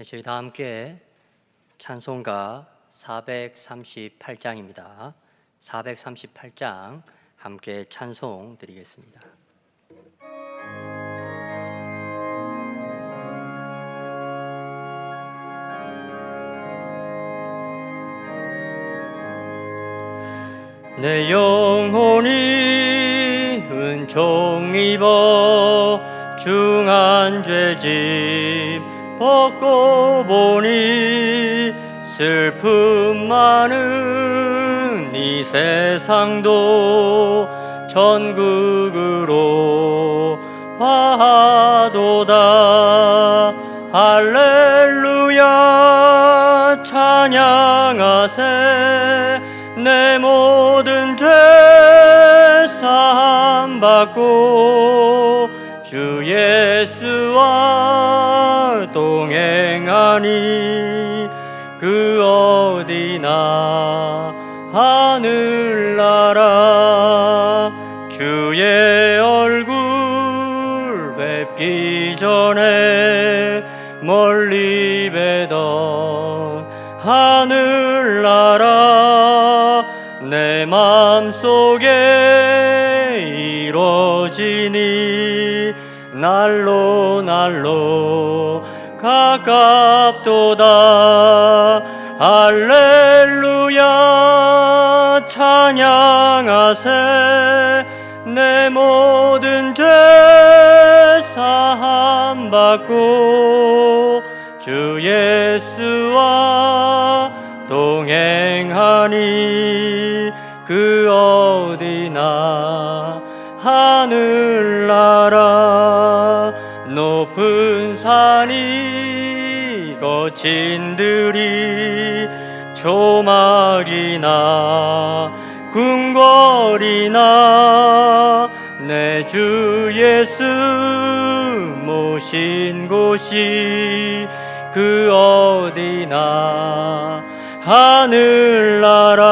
네, 저희 다 함께 찬송가 438장입니다. 438장 함께 찬송 드리겠습니다. 내 영혼이 은총 입어 중한 죄짐 벗고 보니 슬픔 많은 이 세상도 천국으로 화하도다. 할렐루야 찬양하세. 내 모든 죄 사함 받고 주 예수와 동행하니 그 어디나 하늘나라. 주의 얼굴 뵙기 전에 멀리 뵈던 하늘나라 내 맘속에 이루어지니 날로 날로 가깝도다. 할렐루야 찬양하세. 내 모든 죄 사함 받고 주 예수와 동행하니 그 어디나 하늘나라. 높은 산이 거친 들이 조막이나 궁궐이나 내 주 예수 모신 곳이 그 어디나 하늘나라.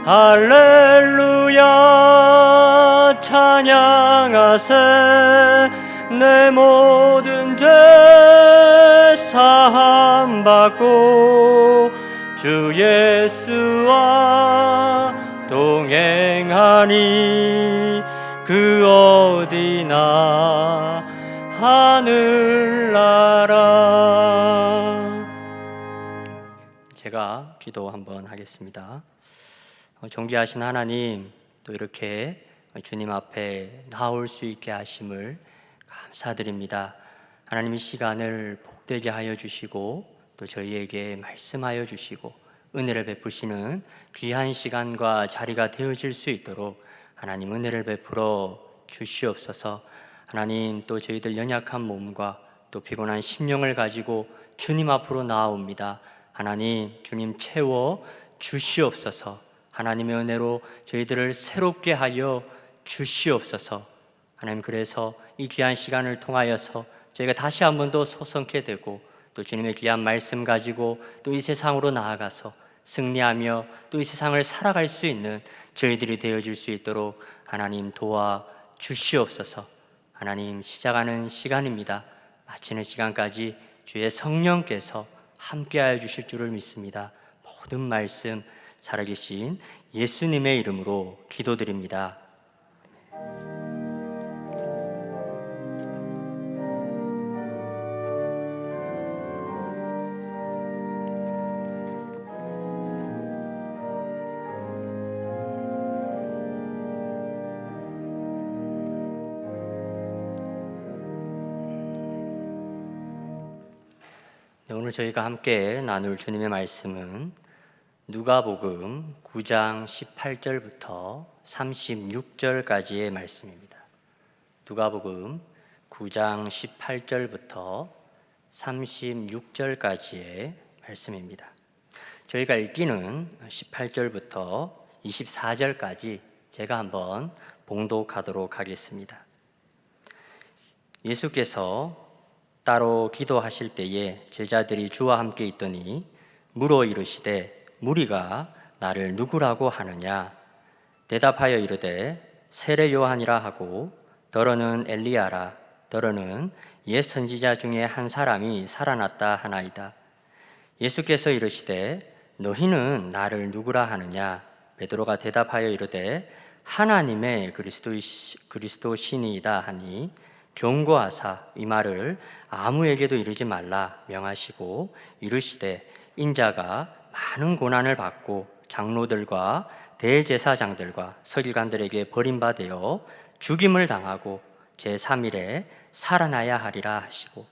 할렐루야 찬양하세. 내 모든 죄 사함 받고 주 예수와 동행하니 그 어디나 하늘나라. 제가 기도 한번 하겠습니다. 존귀하신 하나님, 또 이렇게 주님 앞에 나올 수 있게 하심을 감사드립니다. 하나님, 이 시간을 복되게 하여 주시고 또 저희에게 말씀하여 주시고 은혜를 베푸시는 귀한 시간과 자리가 되어질 수 있도록 하나님 은혜를 베풀어 주시옵소서. 하나님, 또 저희들 연약한 몸과 또 피곤한 심령을 가지고 주님 앞으로 나아옵니다. 하나님, 주님 채워 주시옵소서. 하나님의 은혜로 저희들을 새롭게 하여 주시옵소서. 하나님, 그래서 이 귀한 시간을 통하여서 저희가 다시 한 번 더 소성케 되고 또 주님의 귀한 말씀 가지고 또 이 세상으로 나아가서 승리하며 또 이 세상을 살아갈 수 있는 저희들이 되어줄 수 있도록 하나님 도와 주시옵소서. 하나님, 시작하는 시간입니다. 마치는 시간까지 주의 성령께서 함께하여 주실 줄을 믿습니다. 모든 말씀 살아계신 예수님의 이름으로 기도드립니다. 오늘 저희가 함께 나눌 주님의 말씀은 누가복음 9장 18절부터 36절까지의 말씀입니다. 누가복음 9장 18절부터 36절까지의 말씀입니다. 저희가 읽기는 18절부터 24절까지 제가 한번 봉독하도록 하겠습니다. 예수께서 따로 기도하실 때에 제자들이 주와 함께 있더니 물어 이르시되 무리가 나를 누구라고 하느냐? 대답하여 이르되 세례 요한이라 하고 더러는 엘리야라 더러는 옛 선지자 중에 한 사람이 살아났다 하나이다. 예수께서 이르시되 너희는 나를 누구라 하느냐? 베드로가 대답하여 이르되 하나님의 그리스도시니이다 하니 경고하사 이 말을 아무에게도 이르지 말라 명하시고 이르시되 인자가 많은 고난을 받고 장로들과 대제사장들과 서기관들에게 버림받아 죽임을 당하고 제3일에 살아나야 하리라 하시고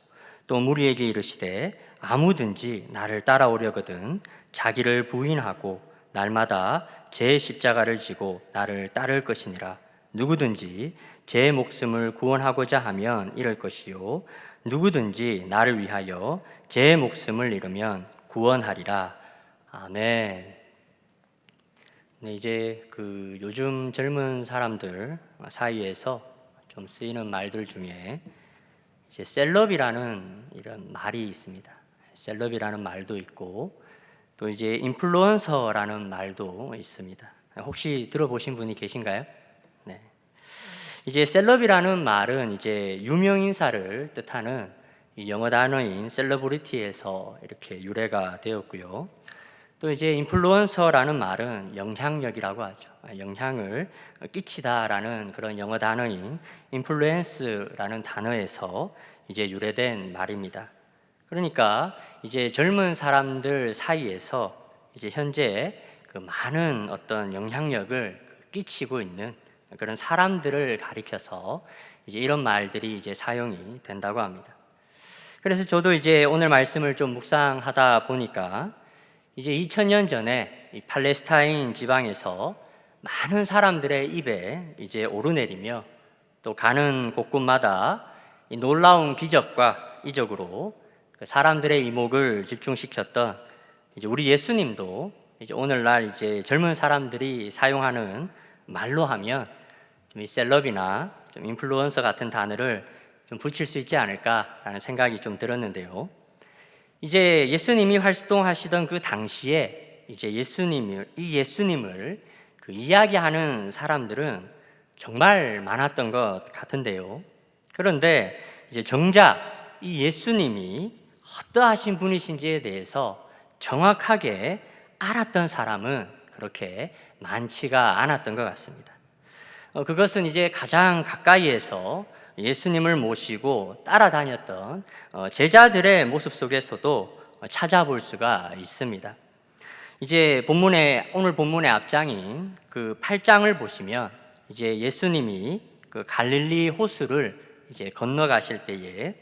또 무리에게 이르시되 아무든지 나를 따라오려거든 자기를 부인하고 날마다 제 십자가를 지고 나를 따를 것이니라. 누구든지 제 목숨을 구원하고자 하면 잃을 것이요 누구든지 나를 위하여 제 목숨을 잃으면 구원하리라. 아멘. 네, 이제 요즘 젊은 사람들 사이에서 좀 쓰이는 말들 중에 이제 셀럽이라는 이런 말이 있습니다. 셀럽이라는 말도 있고 또 이제 인플루언서라는 말도 있습니다. 혹시 들어보신 분이 계신가요? 네. 이제 셀럽이라는 말은 이제 유명 인사를 뜻하는 영어 단어인 셀러브리티에서 이렇게 유래가 되었고요. 또 이제 인플루언서라는 말은 영향력이라고 하죠. 영향을 끼치다라는 그런 영어 단어인 인플루언스라는 단어에서 이제 유래된 말입니다. 그러니까 이제 젊은 사람들 사이에서 이제 현재 많은 어떤 영향력을 끼치고 있는 그런 사람들을 가리켜서 이제 이런 말들이 이제 사용이 된다고 합니다. 그래서 저도 이제 오늘 말씀을 좀 묵상하다 보니까 이제 2000년 전에 이 팔레스타인 지방에서 많은 사람들의 입에 이제 오르내리며 또 가는 곳곳마다 이 놀라운 기적과 이적으로 그 사람들의 이목을 집중시켰던 이제 우리 예수님도 이제 오늘날 이제 젊은 사람들이 사용하는 말로 하면 좀 이 셀럽이나 좀 인플루언서 같은 단어를 좀 붙일 수 있지 않을까라는 생각이 좀 들었는데요. 이제 예수님이 활동하시던 그 당시에 이제 예수님을 이야기하는 사람들은 정말 많았던 것 같은데요. 그런데 이제 정작 이 예수님이 어떠하신 분이신지에 대해서 정확하게 알았던 사람은 그렇게 많지가 않았던 것 같습니다. 그것은 이제 가장 가까이에서 예수님을 모시고 따라다녔던 제자들의 모습 속에서도 찾아볼 수가 있습니다. 이제 오늘 본문의 앞장인 그 8장을 보시면 이제 예수님이 그 갈릴리 호수를 이제 건너가실 때에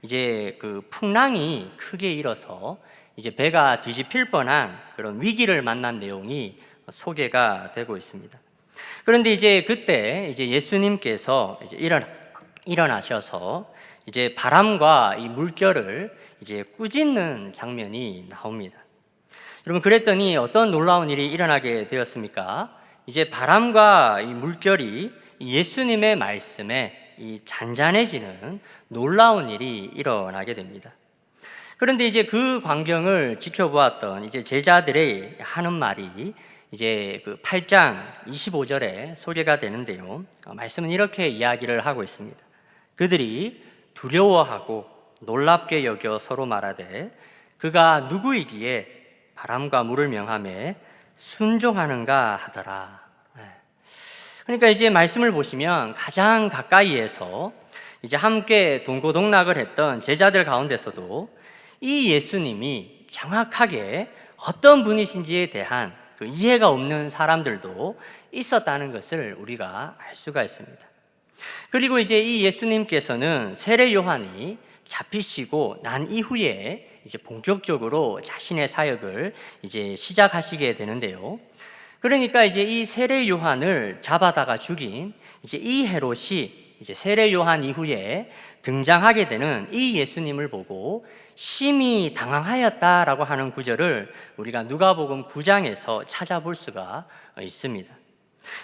이제 그 풍랑이 크게 일어서 이제 배가 뒤집힐 뻔한 그런 위기를 만난 내용이 소개가 되고 있습니다. 그런데 이제 그때 이제 예수님께서 이제 일어나셔서 이제 바람과 이 물결을 이제 꾸짖는 장면이 나옵니다. 여러분, 그랬더니 어떤 놀라운 일이 일어나게 되었습니까? 이제 바람과 이 물결이 예수님의 말씀에 이 잔잔해지는 놀라운 일이 일어나게 됩니다. 그런데 이제 그 광경을 지켜보았던 이제 제자들의 하는 말이 이제 그 8장 25절에 소개가 되는데요. 말씀은 이렇게 이야기를 하고 있습니다. 그들이 두려워하고 놀랍게 여겨 서로 말하되 그가 누구이기에 바람과 물을 명하며 순종하는가 하더라. 그러니까 이제 말씀을 보시면 가장 가까이에서 이제 함께 동고동락을 했던 제자들 가운데서도 이 예수님이 정확하게 어떤 분이신지에 대한 그 이해가 없는 사람들도 있었다는 것을 우리가 알 수가 있습니다. 그리고 이제 이 예수님께서는 세례 요한이 잡히시고 난 이후에 이제 본격적으로 자신의 사역을 이제 시작하시게 되는데요. 그러니까 이제 이 세례 요한을 잡아다가 죽인 이제 이 헤롯이 이제 세례 요한 이후에 등장하게 되는 이 예수님을 보고 심히 당황하였다라고 하는 구절을 우리가 누가복음 9장에서 찾아볼 수가 있습니다.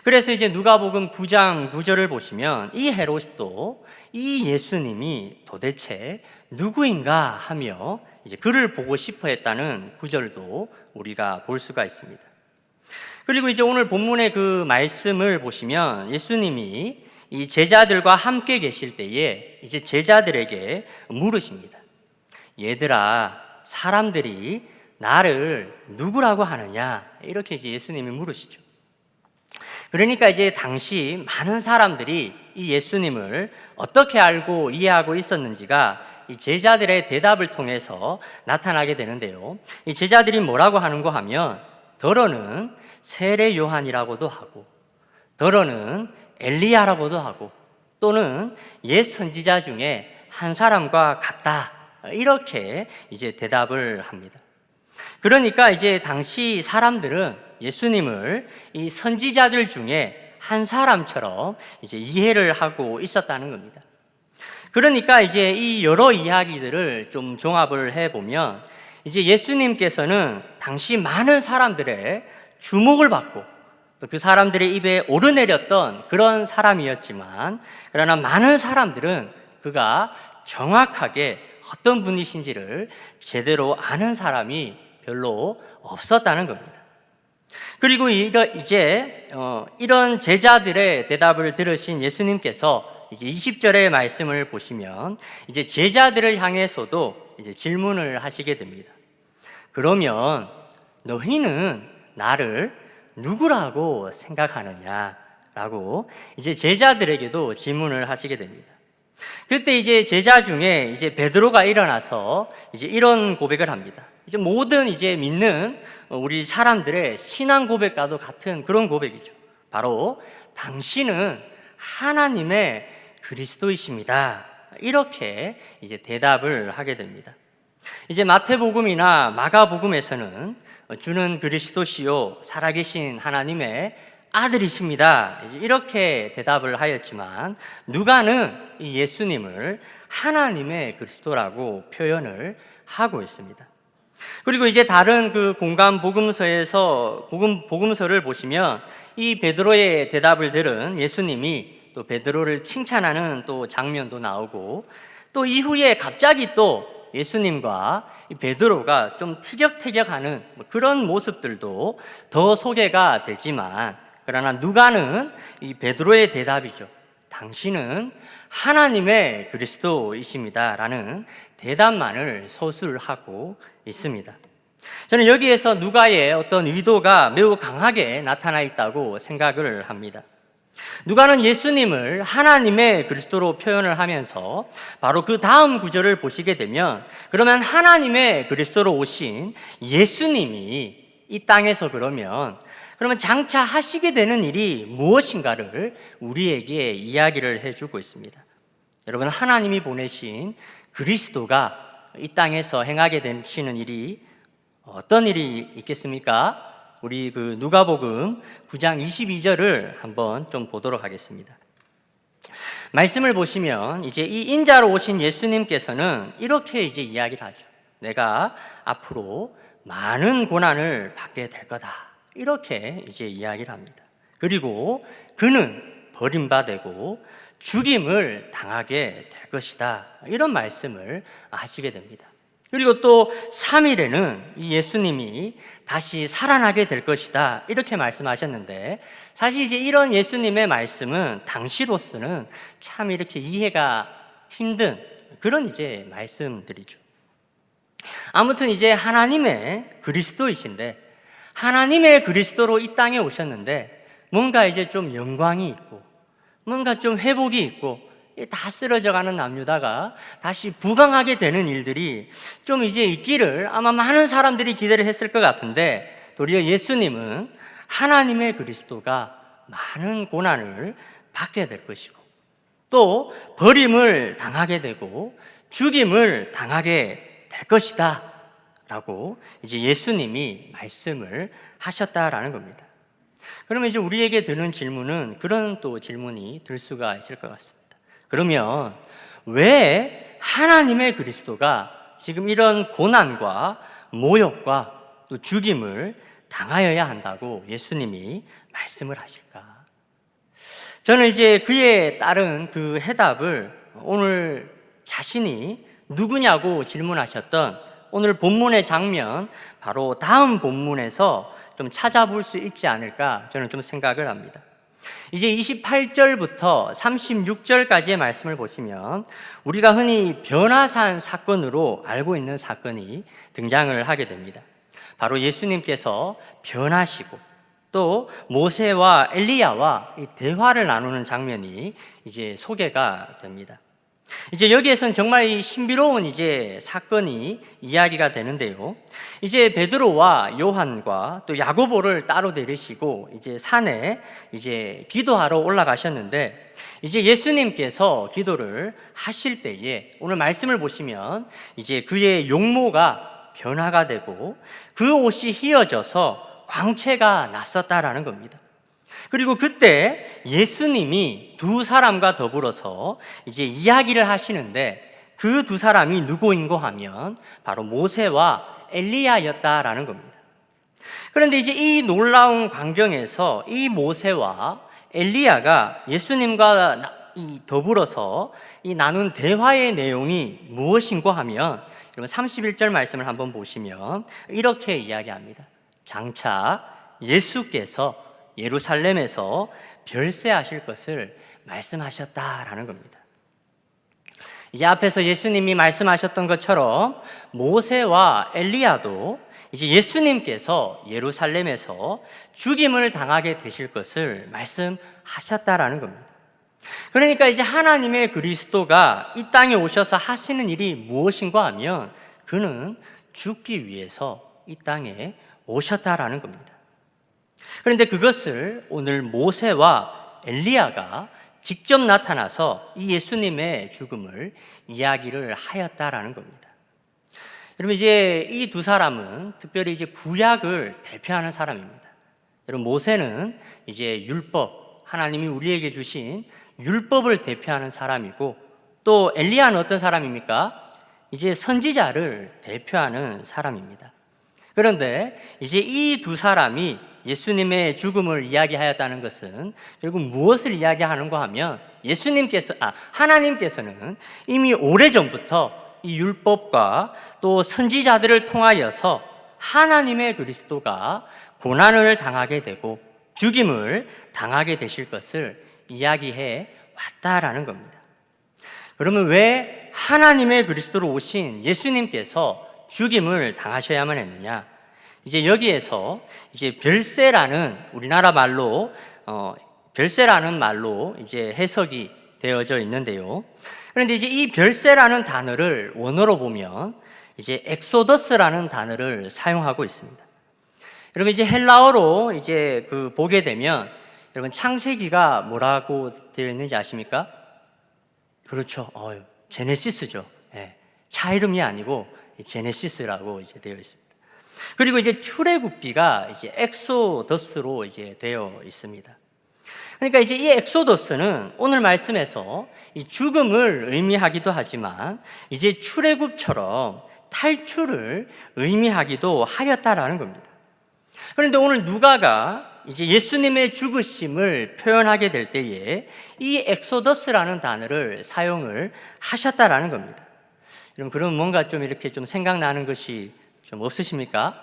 그래서 이제 누가복음 9장 9절을 보시면 이 헤롯도 이 예수님이 도대체 누구인가 하며 이제 그를 보고 싶어 했다는 구절도 우리가 볼 수가 있습니다. 그리고 이제 오늘 본문의 그 말씀을 보시면 예수님이 이 제자들과 함께 계실 때에 이제 제자들에게 물으십니다. 얘들아, 사람들이 나를 누구라고 하느냐? 이렇게 이제 예수님이 물으시죠. 그러니까 이제 당시 많은 사람들이 이 예수님을 어떻게 알고 이해하고 있었는지가 이 제자들의 대답을 통해서 나타나게 되는데요. 이 제자들이 뭐라고 하는가 하면, 더러는 세례 요한이라고도 하고, 더러는 엘리야라고도 하고, 또는 옛 선지자 중에 한 사람과 같다, 이렇게 이제 대답을 합니다. 그러니까 이제 당시 사람들은 예수님을 이 선지자들 중에 한 사람처럼 이제 이해를 하고 있었다는 겁니다. 그러니까 이제 이 여러 이야기들을 좀 종합을 해보면, 이제 예수님께서는 당시 많은 사람들의 주목을 받고 또 그 사람들의 입에 오르내렸던 그런 사람이었지만, 그러나 많은 사람들은 그가 정확하게 어떤 분이신지를 제대로 아는 사람이 별로 없었다는 겁니다. 그리고 이제 이런 제자들의 대답을 들으신 예수님께서 이제 20절의 말씀을 보시면 이제 제자들을 향해서도 이제 질문을 하시게 됩니다. 그러면 너희는 나를 누구라고 생각하느냐라고 이제 제자들에게도 질문을 하시게 됩니다. 그때 이제 제자 중에 이제 베드로가 일어나서 이제 이런 고백을 합니다. 이제 모든 이제 믿는 우리 사람들의 신앙 고백과도 같은 그런 고백이죠. 바로 당신은 하나님의 그리스도이십니다. 이렇게 이제 대답을 하게 됩니다. 이제 마태복음이나 마가복음에서는 주는 그리스도시요 살아계신 하나님의 아들이십니다, 이렇게 대답을 하였지만, 누가는 이 예수님을 하나님의 그리스도라고 표현을 하고 있습니다. 그리고 이제 다른 그 공간 복음서를 보시면 이 베드로의 대답을 들은 예수님이 또 베드로를 칭찬하는 또 장면도 나오고, 또 이후에 갑자기 또 예수님과 이 베드로가 좀 티격태격하는 그런 모습들도 더 소개가 되지만, 그러나 누가는 이 베드로의 대답이죠. 당신은 하나님의 그리스도이십니다 라는 대답만을 서술하고 있습니다. 저는 여기에서 누가의 어떤 의도가 매우 강하게 나타나 있다고 생각을 합니다. 누가는 예수님을 하나님의 그리스도로 표현을 하면서 바로 그 다음 구절을 보시게 되면, 그러면 하나님의 그리스도로 오신 예수님이 이 땅에서 그러면 장차 하시게 되는 일이 무엇인가를 우리에게 이야기를 해주고 있습니다. 여러분, 하나님이 보내신 그리스도가 이 땅에서 행하게 되시는 일이 어떤 일이 있겠습니까? 우리 그 누가복음 9장 22절을 한번 좀 보도록 하겠습니다. 말씀을 보시면 이제 이 인자로 오신 예수님께서는 이렇게 이제 이야기를 하죠. 내가 앞으로 많은 고난을 받게 될 거다, 이렇게 이제 이야기를 합니다. 그리고 그는 버림받고 죽임을 당하게 될 것이다, 이런 말씀을 하시게 됩니다. 그리고 또 3일에는 이 예수님이 다시 살아나게 될 것이다, 이렇게 말씀하셨는데, 사실 이제 이런 예수님의 말씀은 당시로서는 참 이렇게 이해가 힘든 그런 이제 말씀들이죠. 아무튼 이제 하나님의 그리스도이신데, 하나님의 그리스도로 이 땅에 오셨는데 뭔가 이제 좀 영광이 있고 뭔가 좀 회복이 있고 다 쓰러져가는 남유다가 다시 부강하게 되는 일들이 좀 이제 있기를 아마 많은 사람들이 기대를 했을 것 같은데, 도리어 예수님은 하나님의 그리스도가 많은 고난을 받게 될 것이고 또 버림을 당하게 되고 죽임을 당하게 될 것이다 라고 이제 예수님이 말씀을 하셨다라는 겁니다. 그러면 이제 우리에게 드는 질문은 그런 또 질문이 들 수가 있을 것 같습니다. 그러면 왜 하나님의 그리스도가 지금 이런 고난과 모욕과 또 죽임을 당하여야 한다고 예수님이 말씀을 하실까? 저는 이제 그에 따른 그 해답을 오늘 자신이 누구냐고 질문하셨던 오늘 본문의 장면, 바로 다음 본문에서 좀 찾아볼 수 있지 않을까 저는 좀 생각을 합니다. 이제 28절부터 36절까지의 말씀을 보시면 우리가 흔히 변화산 사건으로 알고 있는 사건이 등장을 하게 됩니다. 바로 예수님께서 변하시고 또 모세와 엘리야와 이 대화를 나누는 장면이 이제 소개가 됩니다. 이제 여기에서는 정말 이 신비로운 이제 사건이 이야기가 되는데요. 이제 베드로와 요한과 또 야고보를 따로 데리시고 이제 산에 이제 기도하러 올라가셨는데, 이제 예수님께서 기도를 하실 때에 오늘 말씀을 보시면 이제 그의 용모가 변화가 되고 그 옷이 휘어져서 광채가 났었다라는 겁니다. 그리고 그때 예수님이 두 사람과 더불어서 이제 이야기를 하시는데 그 두 사람이 누구인고 하면 바로 모세와 엘리야였다라는 겁니다. 그런데 이제 이 놀라운 광경에서 이 모세와 엘리야가 예수님과 더불어서 이 나눈 대화의 내용이 무엇인고 하면, 여러분 31절 말씀을 한번 보시면 이렇게 이야기합니다. 장차 예수께서 예루살렘에서 별세하실 것을 말씀하셨다라는 겁니다. 이제 앞에서 예수님이 말씀하셨던 것처럼 모세와 엘리야도 이제 예수님께서 예루살렘에서 죽임을 당하게 되실 것을 말씀하셨다라는 겁니다. 그러니까 이제 하나님의 그리스도가 이 땅에 오셔서 하시는 일이 무엇인가 하면 그는 죽기 위해서 이 땅에 오셨다라는 겁니다. 그런데 그것을 오늘 모세와 엘리야가 직접 나타나서 이 예수님의 죽음을 이야기를 하였다라는 겁니다. 여러분 이제 이 두 사람은 특별히 이제 구약을 대표하는 사람입니다. 여러분 모세는 이제 율법, 하나님이 우리에게 주신 율법을 대표하는 사람이고, 또 엘리야는 어떤 사람입니까? 이제 선지자를 대표하는 사람입니다. 그런데 이제 이 두 사람이 예수님의 죽음을 이야기하였다는 것은 결국 무엇을 이야기하는가 하면 하나님께서는 이미 오래전부터 이 율법과 또 선지자들을 통하여서 하나님의 그리스도가 고난을 당하게 되고 죽임을 당하게 되실 것을 이야기해 왔다라는 겁니다. 그러면 왜 하나님의 그리스도로 오신 예수님께서 죽임을 당하셔야만 했느냐? 이제 여기에서 이제 별세라는 우리나라 말로 별세라는 말로 이제 해석이 되어져 있는데요. 그런데 이제 이 별세라는 단어를 원어로 보면 이제 엑소더스라는 단어를 사용하고 있습니다. 여러분 이제 헬라어로 이제 보게 되면 여러분 창세기가 뭐라고 되어 있는지 아십니까? 그렇죠. 제네시스죠. 예. 차 이름이 아니고 제네시스라고 이제 되어 있습니다. 그리고 이제 출애굽기가 이제 엑소더스로 이제 되어 있습니다. 그러니까 이제 이 엑소더스는 오늘 말씀에서 이 죽음을 의미하기도 하지만 이제 출애굽처럼 탈출을 의미하기도 하였다라는 겁니다. 그런데 오늘 누가가 이제 예수님의 죽으심을 표현하게 될 때에 이 엑소더스라는 단어를 사용을 하셨다라는 겁니다. 그럼 뭔가 좀 이렇게 좀 생각나는 것이 좀 없으십니까?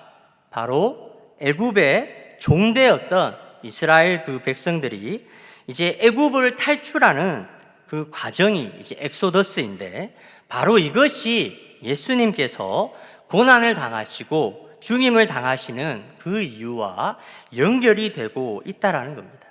바로 애굽의 종되었던 이스라엘 그 백성들이 이제 애굽을 탈출하는 그 과정이 이제 엑소더스인데, 바로 이것이 예수님께서 고난을 당하시고 죽임을 당하시는 그 이유와 연결이 되고 있다라는 겁니다.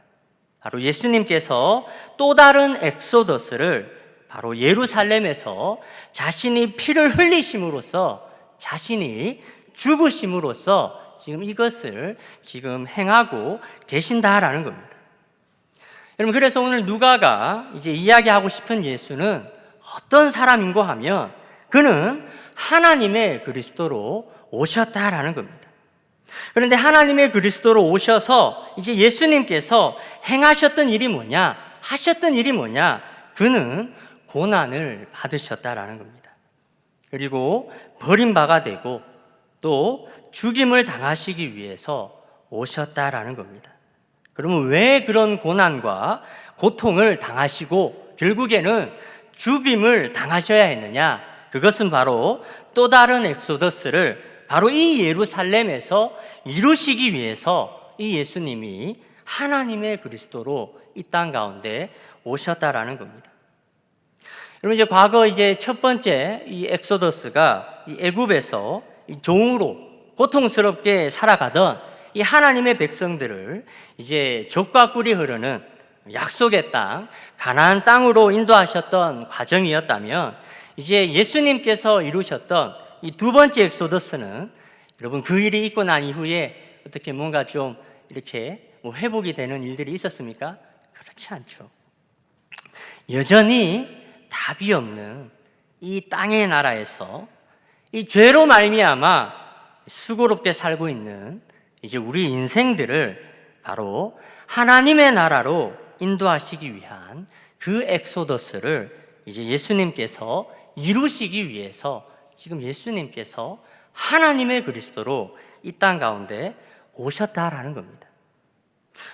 바로 예수님께서 또 다른 엑소더스를 바로 예루살렘에서 자신이 피를 흘리심으로써, 자신이 죽으심으로써 지금 이것을 지금 행하고 계신다라는 겁니다. 여러분 그래서 오늘 누가가 이제 이야기하고 싶은 예수는 어떤 사람인고 하면 그는 하나님의 그리스도로 오셨다라는 겁니다. 그런데 하나님의 그리스도로 오셔서 이제 예수님께서 행하셨던 일이 뭐냐, 하셨던 일이 뭐냐, 그는 고난을 받으셨다라는 겁니다. 그리고 버림받아 되고 또 죽임을 당하시기 위해서 오셨다라는 겁니다. 그러면 왜 그런 고난과 고통을 당하시고 결국에는 죽임을 당하셔야 했느냐? 그것은 바로 또 다른 엑소더스를 바로 이 예루살렘에서 이루시기 위해서 이 예수님이 하나님의 그리스도로 이 땅 가운데 오셨다라는 겁니다. 여러분, 이제 과거 첫 번째 이 엑소더스가 이 애굽에서 이 종으로 고통스럽게 살아가던 이 하나님의 백성들을 이제 젖과 꿀이 흐르는 약속의 땅, 가나안 땅으로 인도하셨던 과정이었다면, 이제 예수님께서 이루셨던 이 두 번째 엑소더스는, 여러분, 그 일이 있고 난 이후에 어떻게 뭔가 좀 이렇게 회복이 되는 일들이 있었습니까? 그렇지 않죠. 여전히 답이 없는 이 땅의 나라에서 이 죄로 말미암아 수고롭게 살고 있는 이제 우리 인생들을 바로 하나님의 나라로 인도하시기 위한 그 엑소더스를 이제 예수님께서 이루시기 위해서 지금 예수님께서 하나님의 그리스도로 이 땅 가운데 오셨다라는 겁니다.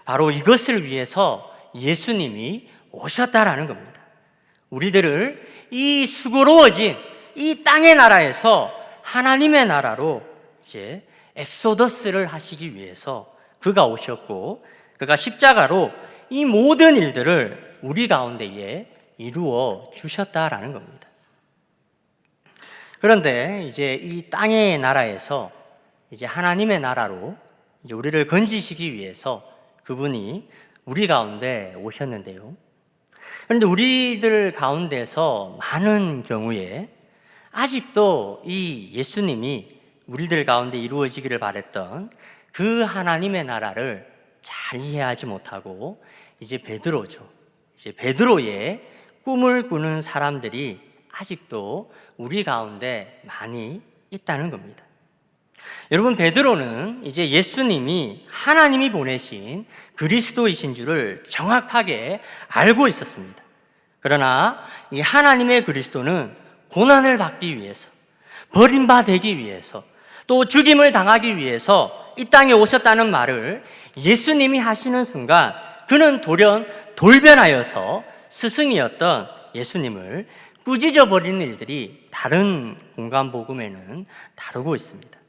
바로 이것을 위해서 예수님이 오셨다라는 겁니다. 우리들을 이 수고로워진 이 땅의 나라에서 하나님의 나라로 이제 엑소더스를 하시기 위해서 그가 오셨고, 그가 십자가로 이 모든 일들을 우리 가운데에 이루어 주셨다라는 겁니다. 그런데 이제 이 땅의 나라에서 이제 하나님의 나라로 이제 우리를 건지시기 위해서 그분이 우리 가운데 오셨는데요. 그런데 우리들 가운데서 많은 경우에 아직도 이 예수님이 우리들 가운데 이루어지기를 바랬던 그 하나님의 나라를 잘 이해하지 못하고 이제 베드로죠. 이제 베드로의 꿈을 꾸는 사람들이 아직도 우리 가운데 많이 있다는 겁니다. 여러분, 베드로는 이제 예수님이 하나님이 보내신 그리스도이신 줄을 정확하게 알고 있었습니다. 그러나 이 하나님의 그리스도는 고난을 받기 위해서, 버림받기 위해서, 또 죽임을 당하기 위해서 이 땅에 오셨다는 말을 예수님이 하시는 순간 그는 돌연 돌변하여서 스승이었던 예수님을 꾸짖어 버리는 일들이 다른 공간 복음에는 다루고 있습니다.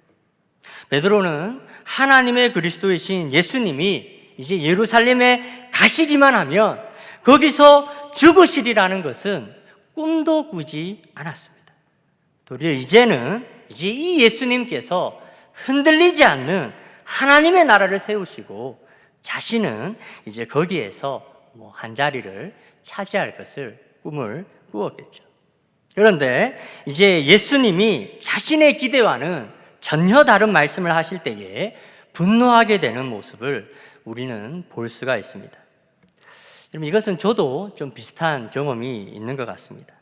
베드로는 하나님의 그리스도이신 예수님이 이제 예루살렘에 가시기만 하면 거기서 죽으시리라는 것은 꿈도 꾸지 않았습니다. 도리어 이제는 이 예수님께서 흔들리지 않는 하나님의 나라를 세우시고 자신은 이제 거기에서 한 자리를 차지할 것을 꿈을 꾸었겠죠. 그런데 이제 예수님이 자신의 기대와는 전혀 다른 말씀을 하실 때에 분노하게 되는 모습을 우리는 볼 수가 있습니다. 여러분, 이것은 저도 좀 비슷한 경험이 있는 것 같습니다.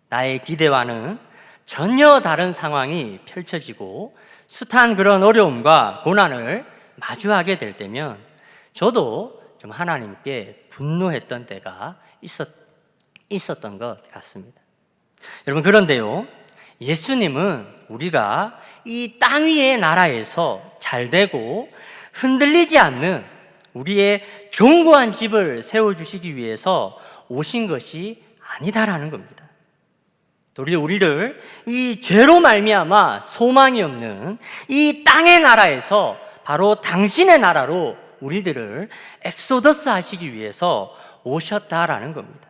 나의 기대와는 전혀 다른 상황이 펼쳐지고 숱한 그런 어려움과 고난을 마주하게 될 때면 저도 좀 하나님께 분노했던 때가 있었던 것 같습니다. 여러분, 그런데요, 예수님은 우리가 이 땅 위의 나라에서 잘되고 흔들리지 않는 우리의 견고한 집을 세워주시기 위해서 오신 것이 아니다라는 겁니다. 도리어 우리를 이 죄로 말미암아 소망이 없는 이 땅의 나라에서 바로 당신의 나라로 우리들을 엑소더스 하시기 위해서 오셨다라는 겁니다.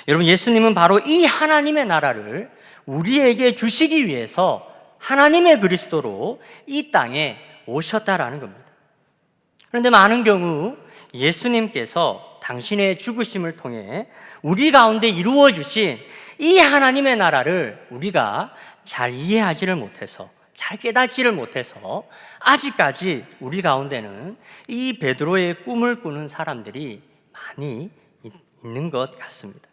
여러분, 예수님은 바로 이 하나님의 나라를 우리에게 주시기 위해서 하나님의 그리스도로 이 땅에 오셨다라는 겁니다. 그런데 많은 경우 예수님께서 당신의 죽으심을 통해 우리 가운데 이루어 주신 이 하나님의 나라를 우리가 잘 이해하지를 못해서, 잘 깨닫지를 못해서 아직까지 우리 가운데는 이 베드로의 꿈을 꾸는 사람들이 많이 있는 것 같습니다.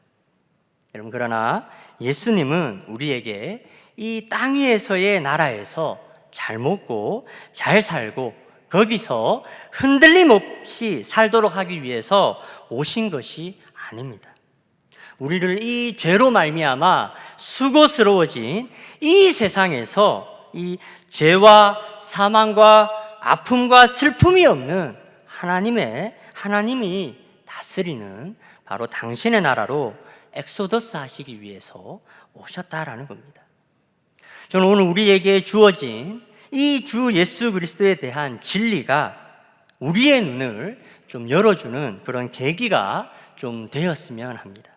여러분, 그러나 예수님은 우리에게 이 땅 위에서의 나라에서 잘 먹고 잘 살고 거기서 흔들림 없이 살도록 하기 위해서 오신 것이 아닙니다. 우리를 이 죄로 말미암아 수고스러워진 이 세상에서 이 죄와 사망과 아픔과 슬픔이 없는 하나님이 다스리는 바로 당신의 나라로 엑소더스 하시기 위해서 오셨다라는 겁니다. 저는 오늘 우리에게 주어진 이 주 예수 그리스도에 대한 진리가 우리의 눈을 좀 열어주는 그런 계기가 좀 되었으면 합니다.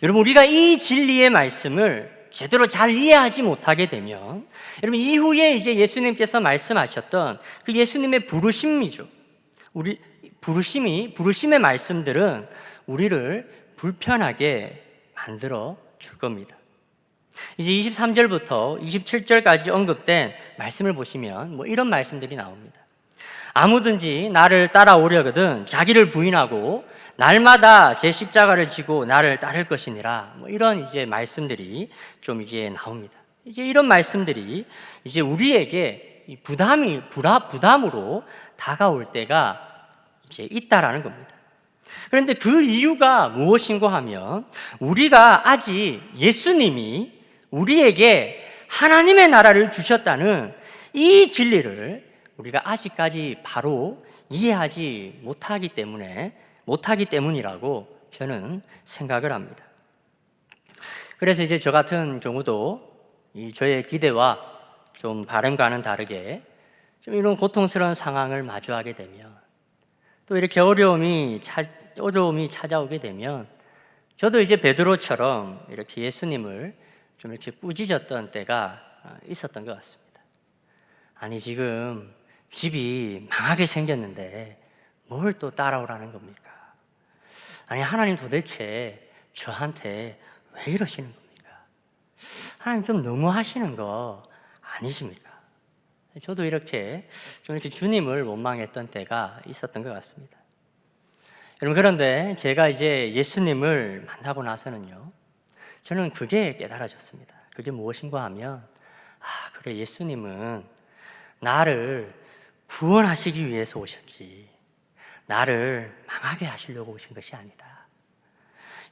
여러분, 우리가 이 진리의 말씀을 제대로 잘 이해하지 못하게 되면, 여러분, 이후에 이제 예수님께서 말씀하셨던 그 예수님의 부르심이죠. 부르심의 말씀들은 우리를 불편하게 만들어 줄 겁니다. 이제 23절부터 27절까지 언급된 말씀을 보시면 이런 말씀들이 나옵니다. 아무든지 나를 따라오려거든 자기를 부인하고 날마다 제 십자가를 지고 나를 따를 것이니라. 이런 이제 말씀들이 좀 이게 나옵니다. 이제 이런 말씀들이 이제 우리에게 부담으로 다가올 때가 이제 있다라는 겁니다. 그런데 그 이유가 무엇인가 하면, 우리가 아직 예수님이 우리에게 하나님의 나라를 주셨다는 이 진리를 우리가 아직까지 바로 이해하지 못하기 때문이라고 저는 생각을 합니다. 그래서 이제 저 같은 경우도 저의 기대와 좀 바람과는 다르게 좀 이런 고통스러운 상황을 마주하게 되면, 또 이렇게 어려움이 찾아오게 되면, 저도 이제 베드로처럼 이렇게 예수님을 좀 이렇게 꾸짖었던 때가 있었던 것 같습니다. 아니, 지금 집이 망하게 생겼는데 뭘 또 따라오라는 겁니까? 아니, 하나님 도대체 저한테 왜 이러시는 겁니까? 하나님 좀 너무 하시는 거 아니십니까? 저도 이렇게 주님을 원망했던 때가 있었던 것 같습니다. 여러분, 그런데 제가 이제 예수님을 만나고 나서는요, 저는 그게 깨달아졌습니다. 그게 무엇인가 하면, 그래, 예수님은 나를 구원하시기 위해서 오셨지, 나를 망하게 하시려고 오신 것이 아니다.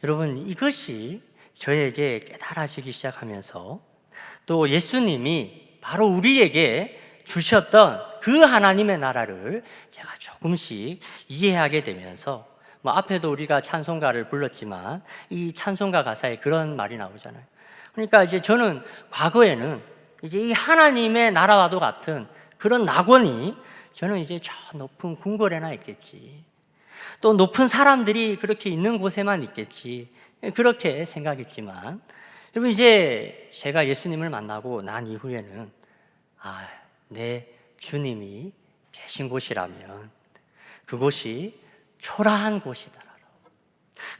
여러분, 이것이 저에게 깨달아지기 시작하면서, 또 예수님이 바로 우리에게 주셨던 그 하나님의 나라를 제가 조금씩 이해하게 되면서, 앞에도 우리가 찬송가를 불렀지만 이 찬송가 가사에 그런 말이 나오잖아요. 그러니까 이제 저는 과거에는 이제 이 하나님의 나라와도 같은 그런 낙원이 저는 이제 저 높은 궁궐에나 있겠지, 또 높은 사람들이 그렇게 있는 곳에만 있겠지, 그렇게 생각했지만, 여러분, 이제 제가 예수님을 만나고 난 이후에는 내 주님이 계신 곳이라면 그곳이 초라한 곳이더라도,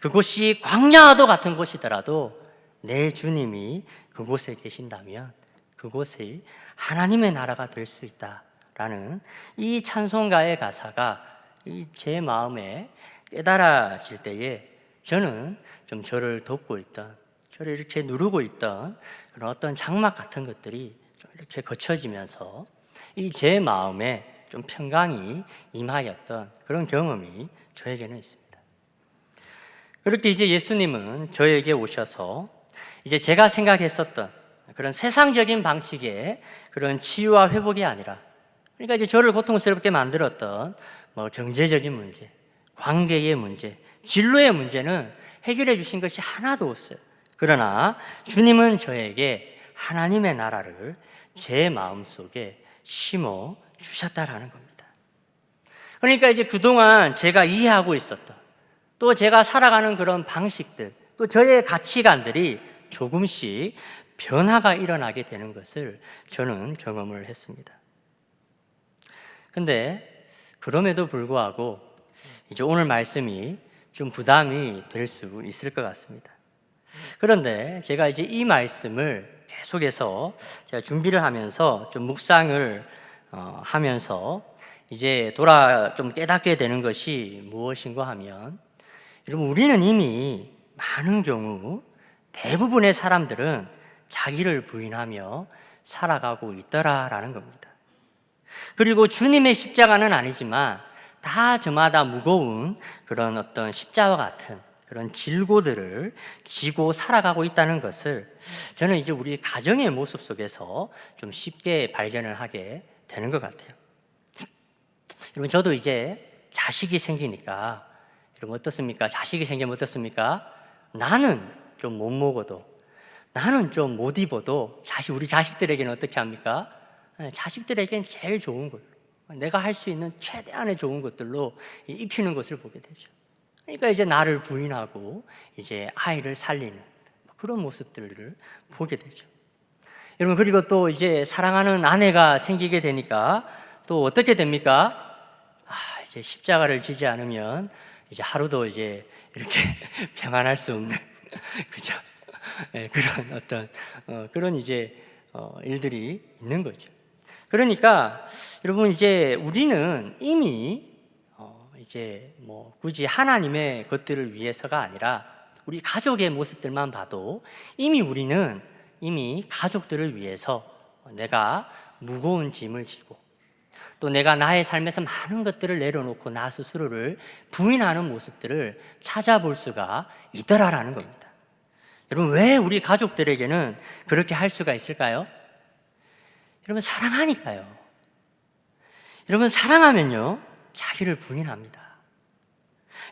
그곳이 광야와도 같은 곳이더라도 내 주님이 그곳에 계신다면 그곳이 하나님의 나라가 될 수 있다라는 이 찬송가의 가사가 제 마음에 깨달아질 때에, 저는 좀 저를 돕고 있던, 저를 이렇게 누르고 있던 그런 어떤 장막 같은 것들이 좀 이렇게 거쳐지면서 이 제 마음에 좀 평강이 임하였던 그런 경험이 저에게는 있습니다. 그렇게 이제 예수님은 저에게 오셔서 이제 제가 생각했었던 그런 세상적인 방식의 그런 치유와 회복이 아니라, 그러니까 이제 저를 고통스럽게 만들었던 경제적인 문제, 관계의 문제, 진로의 문제는 해결해 주신 것이 하나도 없어요. 그러나 주님은 저에게 하나님의 나라를 제 마음속에 심어 주셨다라는 겁니다. 그러니까 이제 그동안 제가 이해하고 있었던, 또 제가 살아가는 그런 방식들, 또 저의 가치관들이 조금씩 변화가 일어나게 되는 것을 저는 경험을 했습니다. 근데 그럼에도 불구하고 이제 오늘 말씀이 좀 부담이 될 수 있을 것 같습니다. 그런데 제가 이제 이 말씀을 계속해서 제가 준비를 하면서 좀 묵상을 하면서 이제 좀 깨닫게 되는 것이 무엇인가 하면, 여러분, 우리는 이미 많은 경우 대부분의 사람들은 자기를 부인하며 살아가고 있더라라는 겁니다. 그리고 주님의 십자가는 아니지만 다 저마다 무거운 그런 어떤 십자와 같은 그런 질고들을 지고 살아가고 있다는 것을 저는 이제 우리 가정의 모습 속에서 좀 쉽게 발견을 하게 되는 것 같아요. 여러분, 저도 이제 자식이 생기니까, 여러분 어떻습니까? 자식이 생기면 어떻습니까? 나는 좀 못 먹어도, 나는 좀 못 입어도 우리 자식들에게는 어떻게 합니까? 자식들에게는 제일 좋은 거예요. 내가 할 수 있는 최대한의 좋은 것들로 입히는 것을 보게 되죠. 그러니까 이제 나를 부인하고 이제 아이를 살리는 그런 모습들을 보게 되죠. 여러분, 그리고 또 이제 사랑하는 아내가 생기게 되니까 또 어떻게 됩니까? 이제 십자가를 지지 않으면 이제 하루도 이제 이렇게 평안할 수 없는 그죠? 네, 그런 어떤 그런 이제 일들이 있는 거죠. 그러니까 여러분, 이제 우리는 이미 이제 뭐 굳이 하나님의 것들을 위해서가 아니라 우리 가족의 모습들만 봐도 우리는 이미 가족들을 위해서 내가 무거운 짐을 지고 또 내가 나의 삶에서 많은 것들을 내려놓고 나 스스로를 부인하는 모습들을 찾아볼 수가 있더라라는 겁니다. 여러분, 왜 우리 가족들에게는 그렇게 할 수가 있을까요? 여러분, 사랑하니까요. 여러분, 사랑하면요 자기를 부인합니다.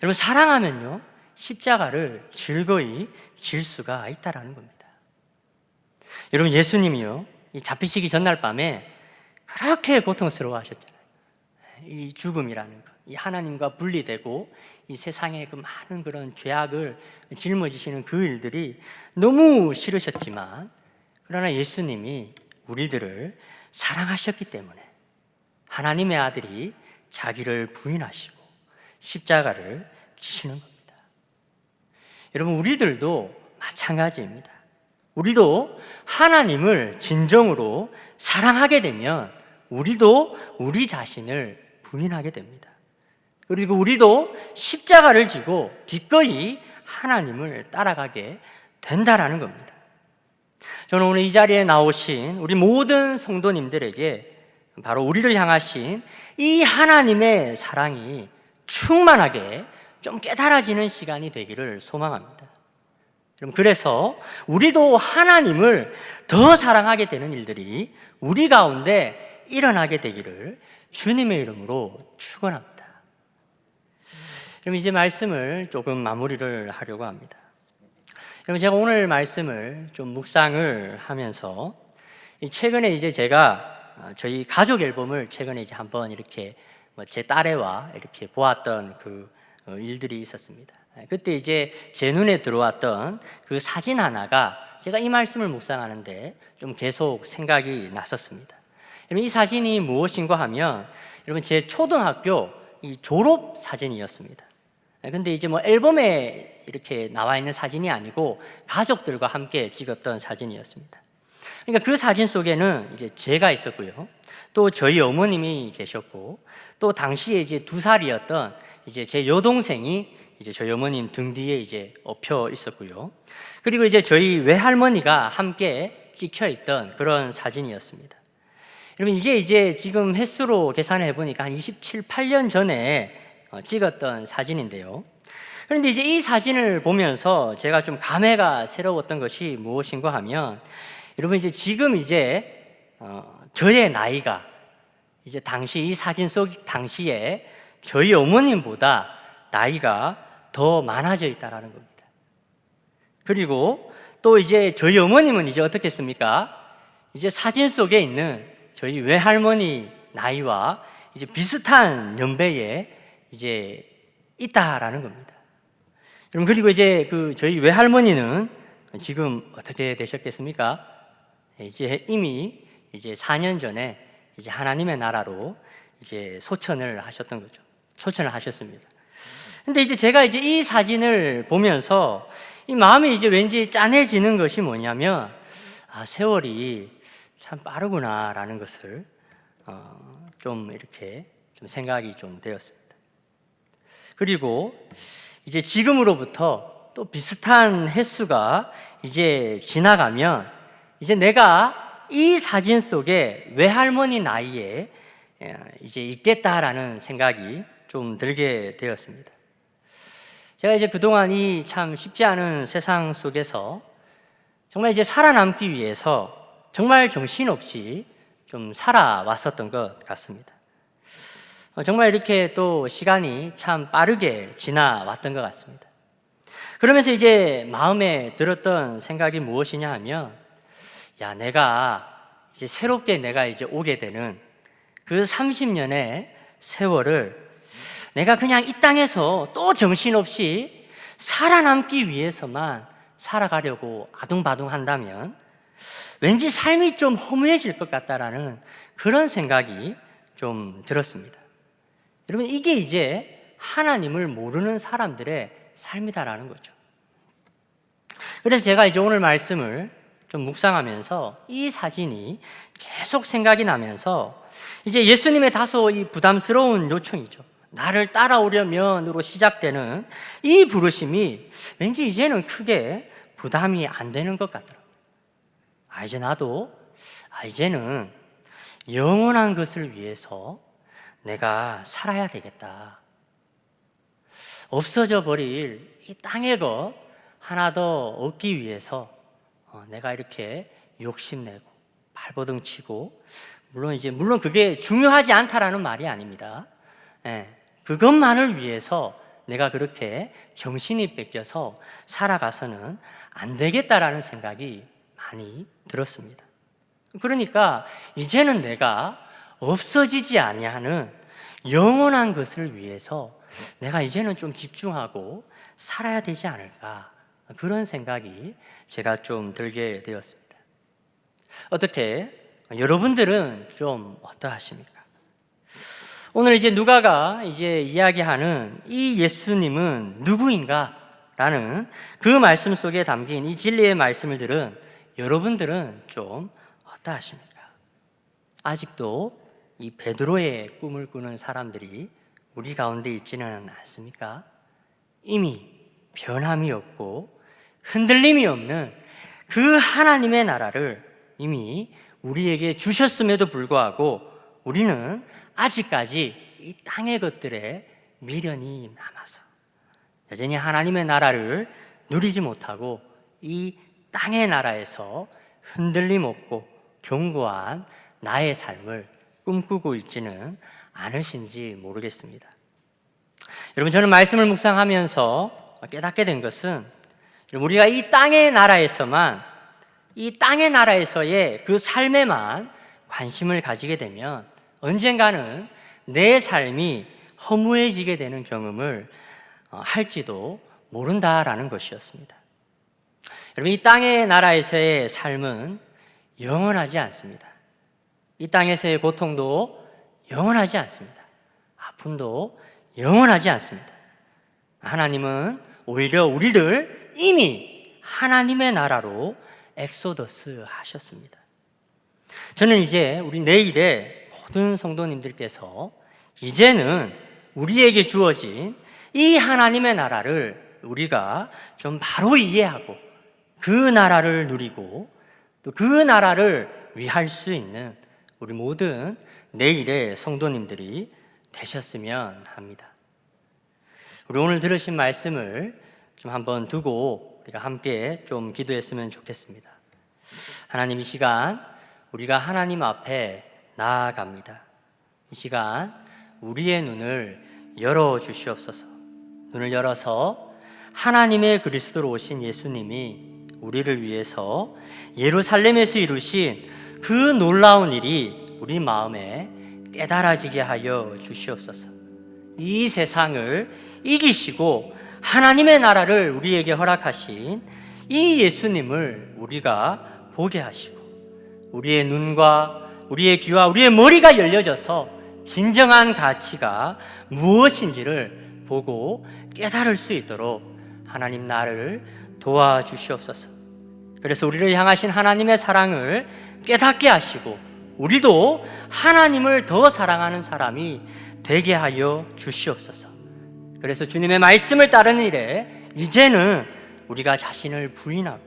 여러분, 사랑하면요 십자가를 즐거이 질 수가 있다라는 겁니다. 여러분, 예수님이요 이 잡히시기 전날 밤에 그렇게 고통스러워 하셨잖아요. 이 죽음이라는 것, 이 하나님과 분리되고 이 세상의 그 많은 그런 죄악을 짊어지시는 그 일들이 너무 싫으셨지만, 그러나 예수님이 우리들을 사랑하셨기 때문에 하나님의 아들이 자기를 부인하시고 십자가를 지시는 겁니다. 여러분, 우리들도 마찬가지입니다. 우리도 하나님을 진정으로 사랑하게 되면 우리도 우리 자신을 부인하게 됩니다. 그리고 우리도 십자가를 지고 기꺼이 하나님을 따라가게 된다라는 겁니다. 저는 오늘 이 자리에 나오신 우리 모든 성도님들에게 바로 우리를 향하신 이 하나님의 사랑이 충만하게 좀 깨달아지는 시간이 되기를 소망합니다. 그래서 우리도 하나님을 더 사랑하게 되는 일들이 우리 가운데 일어나게 되기를 주님의 이름으로 축원합니다. 그럼 이제 말씀을 조금 마무리를 하려고 합니다. 그럼 제가 오늘 말씀을 좀 묵상을 하면서 최근에 이제 제가 저희 가족 앨범을 최근에 이제 한번 이렇게 제 딸애와 이렇게 보았던 그 일들이 있었습니다. 그때 이제 제 눈에 들어왔던 그 사진 하나가 제가 이 말씀을 묵상하는데 좀 계속 생각이 났었습니다. 이 사진이 무엇인가 하면 여러분, 제 초등학교 이 졸업 사진이었습니다. 근데 이제 뭐 앨범에 이렇게 나와 있는 사진이 아니고 가족들과 함께 찍었던 사진이었습니다. 그러니까 그 사진 속에는 이제 제가 있었고요, 또 저희 어머님이 계셨고, 또 당시에 이제 2살이었던 이제 제 여동생이 이제 저희 어머님 등 뒤에 이제 엎혀 있었고요, 그리고 이제 저희 외할머니가 함께 찍혀 있던 그런 사진이었습니다. 여러분, 이게 이제 지금 횟수로 계산해 보니까 한 27, 8년 전에 찍었던 사진인데요. 그런데 이제 이 사진을 보면서 제가 좀 감회가 새로웠던 것이 무엇인가 하면, 여러분, 이제 지금 이제 저의 나이가 이제 당시 이 사진 속 당시에 저희 어머님보다 나이가 더 많아져 있다라는 겁니다. 그리고 또 이제 저희 어머님은 이제 어떻게 했습니까? 이제 사진 속에 있는 저희 외할머니 나이와 이제 비슷한 연배에 이제 있다라는 겁니다. 여러분, 그리고 이제 그 저희 외할머니는 지금 어떻게 되셨겠습니까? 이제 이미 이제 4년 전에 이제 하나님의 나라로 이제 소천을 하셨던 거죠. 소천을 하셨습니다. 근데 이제 제가 이제 이 사진을 보면서 이 마음이 이제 왠지 짠해지는 것이 뭐냐면, 세월이 참 빠르구나라는 것을 좀 이렇게 좀 생각이 좀 되었습니다. 그리고 이제 지금으로부터 또 비슷한 횟수가 이제 지나가면 이제 내가 이 사진 속에 외할머니 나이에 이제 있겠다라는 생각이 좀 들게 되었습니다. 제가 이제 그동안 이 참 쉽지 않은 세상 속에서 정말 이제 살아남기 위해서 정말 정신없이 좀 살아왔었던 것 같습니다. 정말 이렇게 또 시간이 참 빠르게 지나왔던 것 같습니다. 그러면서 이제 마음에 들었던 생각이 무엇이냐 하면, 내가 이제 새롭게 내가 이제 오게 되는 그 30년의 세월을 내가 그냥 이 땅에서 또 정신없이 살아남기 위해서만 살아가려고 아둥바둥 한다면 왠지 삶이 좀 허무해질 것 같다라는 그런 생각이 좀 들었습니다. 여러분, 이게 이제 하나님을 모르는 사람들의 삶이다라는 거죠. 그래서 제가 이제 오늘 말씀을 좀 묵상하면서 이 사진이 계속 생각이 나면서 이제 예수님의 다소 이 부담스러운 요청이죠. 나를 따라오려면으로 시작되는 이 부르심이 왠지 이제는 크게 부담이 안 되는 것 같더라고요. 이제 나도 이제는 영원한 것을 위해서 내가 살아야 되겠다. 없어져 버릴 이 땅의 것 하나 더 얻기 위해서 내가 이렇게 욕심내고 발버둥 치고, 물론 그게 중요하지 않다라는 말이 아닙니다. 그것만을 위해서 내가 그렇게 정신이 뺏겨서 살아가서는 안 되겠다라는 생각이 많이 들었습니다. 그러니까 이제는 내가 없어지지 아니하는 영원한 것을 위해서 내가 이제는 좀 집중하고 살아야 되지 않을까, 그런 생각이 제가 좀 들게 되었습니다. 어떻게 여러분들은 좀 어떠하십니까? 오늘 이제 누가가 이제 이야기하는 이 예수님은 누구인가? 라는 그 말씀 속에 담긴 이 진리의 말씀을 들은 여러분들은 좀 어떠하십니까? 아직도 이 베드로의 꿈을 꾸는 사람들이 우리 가운데 있지는 않습니까? 이미 변함이 없고 흔들림이 없는 그 하나님의 나라를 이미 우리에게 주셨음에도 불구하고 우리는 아직까지 이 땅의 것들에 미련이 남아서 여전히 하나님의 나라를 누리지 못하고 이 땅의 나라에서 흔들림 없고 견고한 나의 삶을 꿈꾸고 있지는 않으신지 모르겠습니다. 여러분, 저는 말씀을 묵상하면서 깨닫게 된 것은 우리가 이 땅의 나라에서만, 이 땅의 나라에서의 그 삶에만 관심을 가지게 되면 언젠가는 내 삶이 허무해지게 되는 경험을 할지도 모른다라는 것이었습니다. 여러분, 이 땅의 나라에서의 삶은 영원하지 않습니다. 이 땅에서의 고통도 영원하지 않습니다. 아픔도 영원하지 않습니다. 하나님은 오히려 우리를 이미 하나님의 나라로 엑소더스 하셨습니다. 저는 이제 우리 내일의 모든 성도님들께서 이제는 우리에게 주어진 이 하나님의 나라를 우리가 좀 바로 이해하고 그 나라를 누리고 또 그 나라를 위할 수 있는 우리 모든 내일의 성도님들이 되셨으면 합니다. 우리 오늘 들으신 말씀을 좀 한번 두고 우리가 함께 좀 기도했으면 좋겠습니다. 하나님, 이 시간 우리가 하나님 앞에 나아갑니다. 이 시간 우리의 눈을 열어주시옵소서. 눈을 열어서 하나님의 그리스도로 오신 예수님이 우리를 위해서 예루살렘에서 이루신 그 놀라운 일이 우리 마음에 깨달아지게 하여 주시옵소서. 이 세상을 이기시고 하나님의 나라를 우리에게 허락하신 이 예수님을 우리가 보게 하시고 우리의 눈과 우리의 귀와 우리의 머리가 열려져서 진정한 가치가 무엇인지를 보고 깨달을 수 있도록 하나님 나를 도와주시옵소서. 그래서 우리를 향하신 하나님의 사랑을 깨닫게 하시고 우리도 하나님을 더 사랑하는 사람이 되게 하여 주시옵소서. 그래서 주님의 말씀을 따르는 일에 이제는 우리가 자신을 부인하고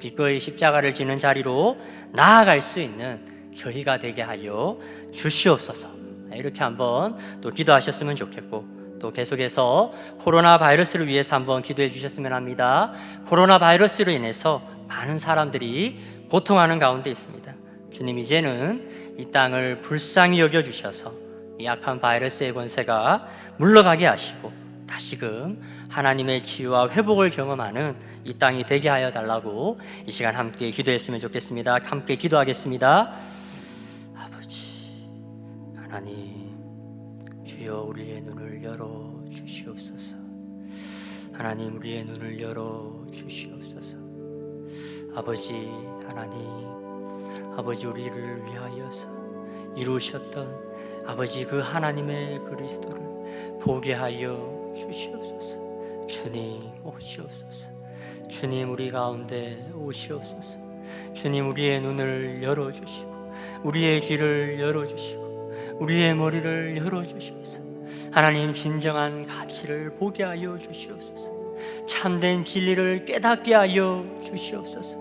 기꺼이 십자가를 지는 자리로 나아갈 수 있는 저희가 되게 하여 주시옵소서. 이렇게 한번 또 기도하셨으면 좋겠고, 또 계속해서 코로나 바이러스를 위해서 한번 기도해 주셨으면 합니다. 코로나 바이러스로 인해서 많은 사람들이 고통하는 가운데 있습니다. 주님, 이제는 이 땅을 불쌍히 여겨주셔서 이 약한 바이러스의 권세가 물러가게 하시고 다시금 하나님의 치유와 회복을 경험하는 이 땅이 되게 하여 달라고 이 시간 함께 기도했으면 좋겠습니다. 함께 기도하겠습니다. 아버지 하나님, 주여 우리의 눈을 열어 주시옵소서. 하나님, 우리의 눈을 열어 주시옵소서. 아버지 하나님, 아버지 우리를 위하여서 이루셨던 아버지 그 하나님의 그리스도를 보게 하여 주시옵소서. 주님 오시옵소서. 주님 우리 가운데 오시옵소서. 주님 우리의 눈을 열어주시고 우리의 귀를 열어주시고 우리의 머리를 열어주시옵소서. 하나님, 진정한 가치를 보게 하여 주시옵소서. 참된 진리를 깨닫게 하여 주시옵소서.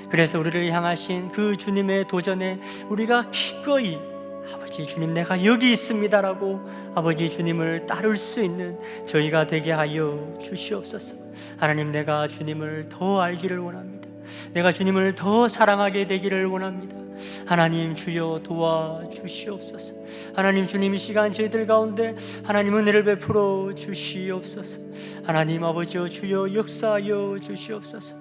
그래서 우리를 향하신 그 주님의 도전에 우리가 기꺼이 아버지 주님 내가 여기 있습니다라고 아버지 주님을 따를 수 있는 저희가 되게 하여 주시옵소서. 하나님, 내가 주님을 더 알기를 원합니다. 내가 주님을 더 사랑하게 되기를 원합니다. 하나님, 주여 도와주시옵소서. 하나님, 주님 이 시간 저희들 가운데 하나님 은혜를 베풀어 주시옵소서. 하나님 아버지여, 주여 역사하여 주시옵소서.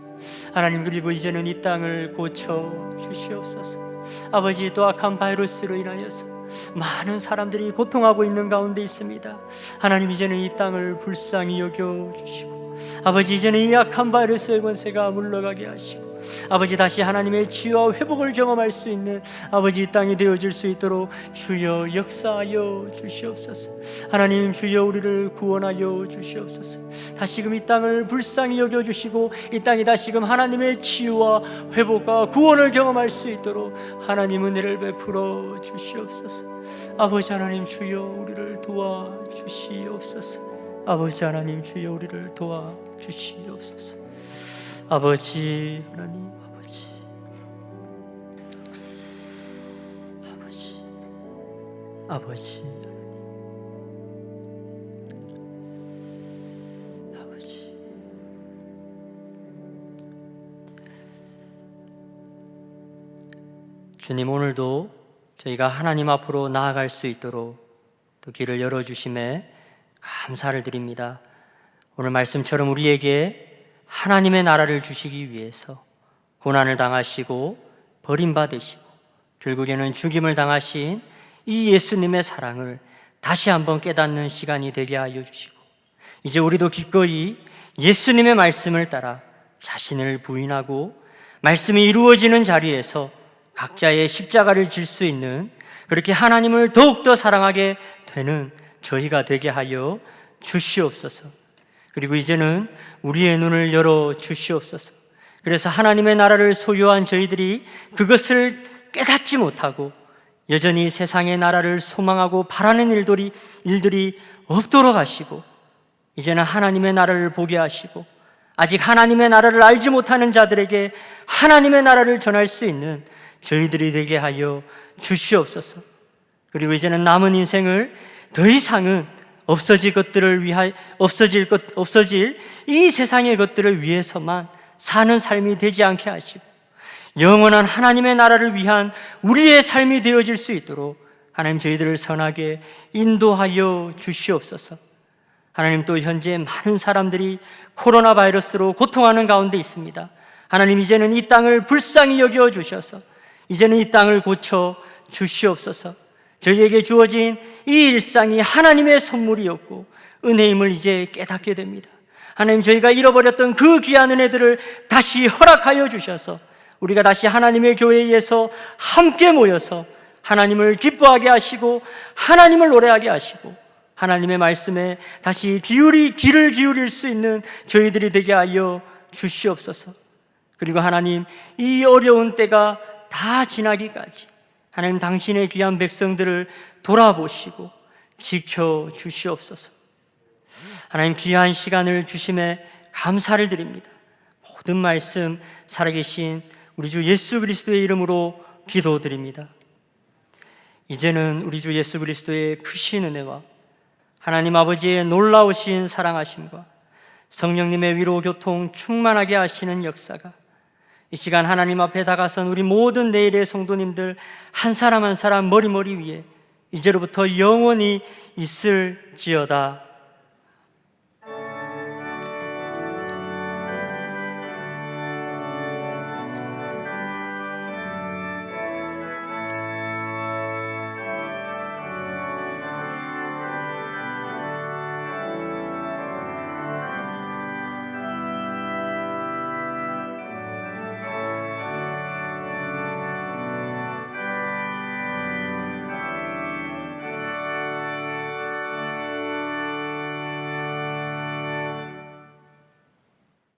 하나님, 그리고 이제는 이 땅을 고쳐 주시옵소서. 아버지, 또 악한 바이러스로 인하여서 많은 사람들이 고통하고 있는 가운데 있습니다. 하나님, 이제는 이 땅을 불쌍히 여겨 주시고 아버지, 이제는 이 악한 바이러스의 권세가 물러가게 하시고 아버지, 다시 하나님의 치유와 회복을 경험할 수 있는 아버지 이 땅이 되어질 수 있도록 주여 역사하여 주시옵소서. 하나님, 주여 우리를 구원하여 주시옵소서. 다시금 이 땅을 불쌍히 여겨주시고 이 땅이 다시금 하나님의 치유와 회복과 구원을 경험할 수 있도록 하나님 은혜를 베풀어 주시옵소서. 아버지 하나님, 주여 우리를 도와주시옵소서. 아버지 하나님, 주여 우리를 도와주시옵소서. 아버지 하나님, 아버지 주님, 오늘도 저희가 하나님 앞으로 나아갈 수 있도록 또 길을 열어주심에 감사를 드립니다. 오늘 말씀처럼 우리에게 하나님의 나라를 주시기 위해서 고난을 당하시고 버림받으시고 결국에는 죽임을 당하신 이 예수님의 사랑을 다시 한번 깨닫는 시간이 되게 하여 주시고 이제 우리도 기꺼이 예수님의 말씀을 따라 자신을 부인하고 말씀이 이루어지는 자리에서 각자의 십자가를 질 수 있는, 그렇게 하나님을 더욱더 사랑하게 되는 저희가 되게 하여 주시옵소서. 그리고 이제는 우리의 눈을 열어 주시옵소서. 그래서 하나님의 나라를 소유한 저희들이 그것을 깨닫지 못하고 여전히 세상의 나라를 소망하고 바라는 일들이 없도록 하시고, 이제는 하나님의 나라를 보게 하시고 아직 하나님의 나라를 알지 못하는 자들에게 하나님의 나라를 전할 수 있는 저희들이 되게 하여 주시옵소서. 그리고 이제는 남은 인생을 더 이상은 없어질 이 세상의 것들을 위해서만 사는 삶이 되지 않게 하시고 영원한 하나님의 나라를 위한 우리의 삶이 되어질 수 있도록 하나님 저희들을 선하게 인도하여 주시옵소서. 하나님, 또 현재 많은 사람들이 코로나 바이러스로 고통하는 가운데 있습니다. 하나님, 이제는 이 땅을 불쌍히 여겨 주셔서 이제는 이 땅을 고쳐 주시옵소서. 저희에게 주어진 이 일상이 하나님의 선물이었고 은혜임을 이제 깨닫게 됩니다. 하나님, 저희가 잃어버렸던 그 귀한 은혜들을 다시 허락하여 주셔서 우리가 다시 하나님의 교회에서 함께 모여서 하나님을 기뻐하게 하시고 하나님을 노래하게 하시고 하나님의 말씀에 다시 귀를 기울일 수 있는 저희들이 되게 하여 주시옵소서. 그리고 하나님, 이 어려운 때가 다 지나기까지 하나님 당신의 귀한 백성들을 돌아보시고 지켜주시옵소서. 하나님, 귀한 시간을 주심에 감사를 드립니다. 모든 말씀 살아계신 우리 주 예수 그리스도의 이름으로 기도드립니다. 이제는 우리 주 예수 그리스도의 크신 은혜와 하나님 아버지의 놀라우신 사랑하심과 성령님의 위로 교통 충만하게 하시는 역사가 이 시간 하나님 앞에 다가선 우리 모든 내일의 성도님들 한 사람 한 사람 머리 위에 이제로부터 영원히 있을지어다.